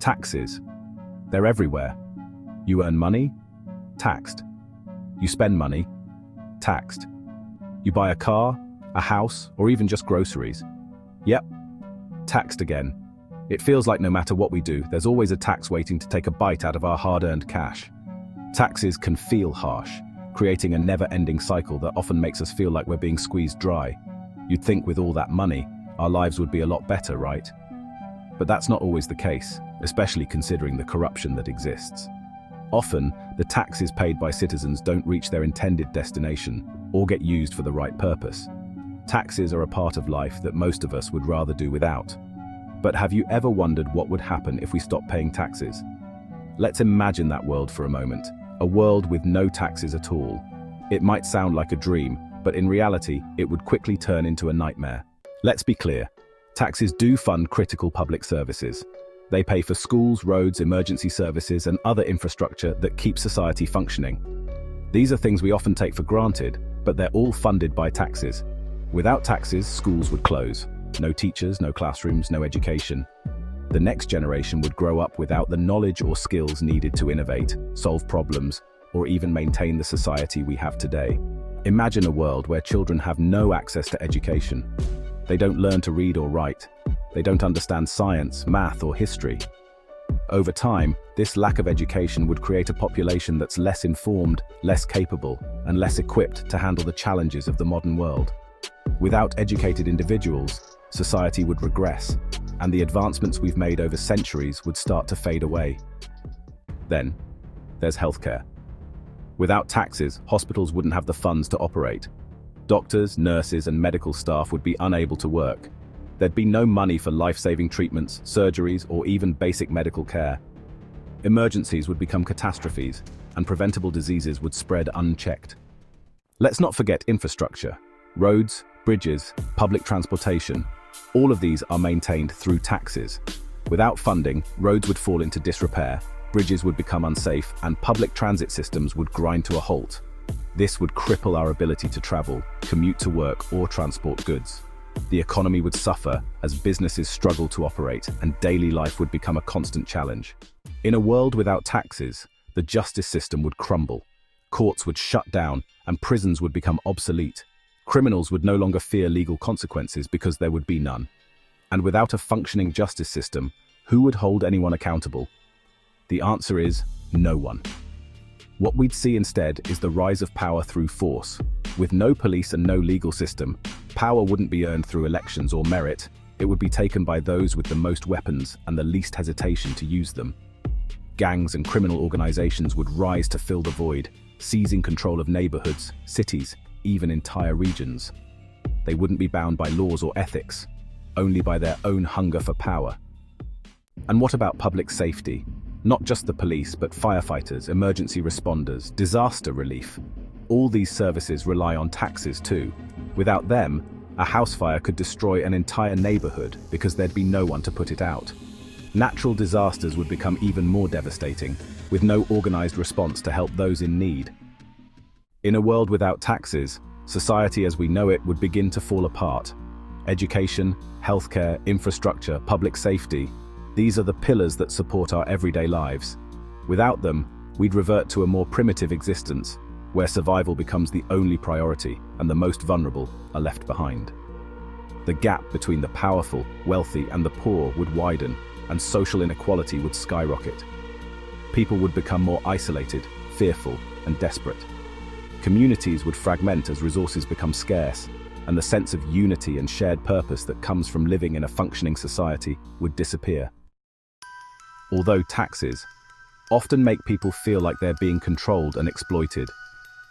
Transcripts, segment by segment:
Taxes. They're everywhere. You earn money? Taxed. You spend money? Taxed. You buy a car, a house, or even just groceries? Yep. Taxed again. It feels like no matter what we do, there's always a tax waiting to take a bite out of our hard-earned cash. Taxes can feel harsh, creating a never-ending cycle that often makes us feel like we're being squeezed dry. You'd think with all that money, our lives would be a lot better, right? But that's not always the case, especially considering the corruption that exists. Often, the taxes paid by citizens don't reach their intended destination or get used for the right purpose. Taxes are a part of life that most of us would rather do without. But have you ever wondered what would happen if we stopped paying taxes? Let's imagine that world for a moment, a world with no taxes at all. It might sound like a dream, but in reality, it would quickly turn into a nightmare. Let's be clear. Taxes do fund critical public services. They pay for schools, roads, emergency services, and other infrastructure that keep society functioning. These are things we often take for granted, but they're all funded by taxes. Without taxes, schools would close. No teachers, no classrooms, no education. The next generation would grow up without the knowledge or skills needed to innovate, solve problems, or even maintain the society we have today. Imagine a world where children have no access to education. They don't learn to read or write. They don't understand science, math, or history. Over time, this lack of education would create a population that's less informed, less capable, and less equipped to handle the challenges of the modern world. Without educated individuals, society would regress, and the advancements we've made over centuries would start to fade away. Then, there's healthcare. Without taxes, hospitals wouldn't have the funds to operate. Doctors, nurses, and medical staff would be unable to work. There'd be no money for life-saving treatments, surgeries, or even basic medical care. Emergencies would become catastrophes, and preventable diseases would spread unchecked. Let's not forget infrastructure. Roads, bridges, public transportation, all of these are maintained through taxes. Without funding, roads would fall into disrepair, bridges would become unsafe, and public transit systems would grind to a halt. This would cripple our ability to travel, commute to work, or transport goods. The economy would suffer as businesses struggle to operate, and daily life would become a constant challenge. In a world without taxes, the justice system would crumble. Courts would shut down, and prisons would become obsolete. Criminals would no longer fear legal consequences because there would be none. And without a functioning justice system, who would hold anyone accountable? The answer is no one. What we'd see instead is the rise of power through force. With no police and no legal system, power wouldn't be earned through elections or merit. It would be taken by those with the most weapons and the least hesitation to use them. Gangs and criminal organizations would rise to fill the void, seizing control of neighborhoods, cities, even entire regions. They wouldn't be bound by laws or ethics, only by their own hunger for power. And what about public safety? Not just the police, but firefighters, emergency responders, disaster relief. All these services rely on taxes too. Without them, a house fire could destroy an entire neighborhood because there'd be no one to put it out. Natural disasters would become even more devastating, with no organized response to help those in need. In a world without taxes, society as we know it would begin to fall apart. Education, healthcare, infrastructure, public safety, these are the pillars that support our everyday lives. Without them, we'd revert to a more primitive existence, where survival becomes the only priority and the most vulnerable are left behind. The gap between the powerful, wealthy, and the poor would widen, and social inequality would skyrocket. People would become more isolated, fearful, and desperate. Communities would fragment as resources become scarce, and the sense of unity and shared purpose that comes from living in a functioning society would disappear. Although taxes often make people feel like they're being controlled and exploited,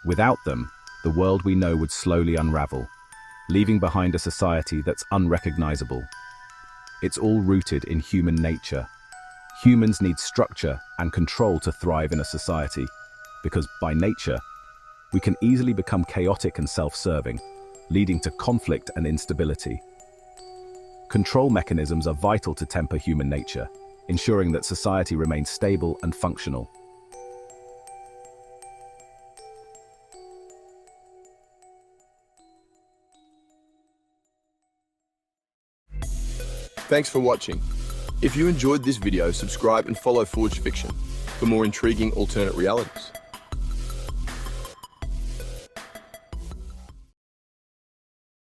without them, the world we know would slowly unravel, leaving behind a society that's unrecognizable. It's all rooted in human nature. Humans need structure and control to thrive in a society, because by nature, we can easily become chaotic and self-serving, leading to conflict and instability. Control mechanisms are vital to temper human nature, ensuring that society remains stable and functional. Thanks for watching. If you enjoyed this video, subscribe and follow Forged Fiction for more intriguing alternate realities.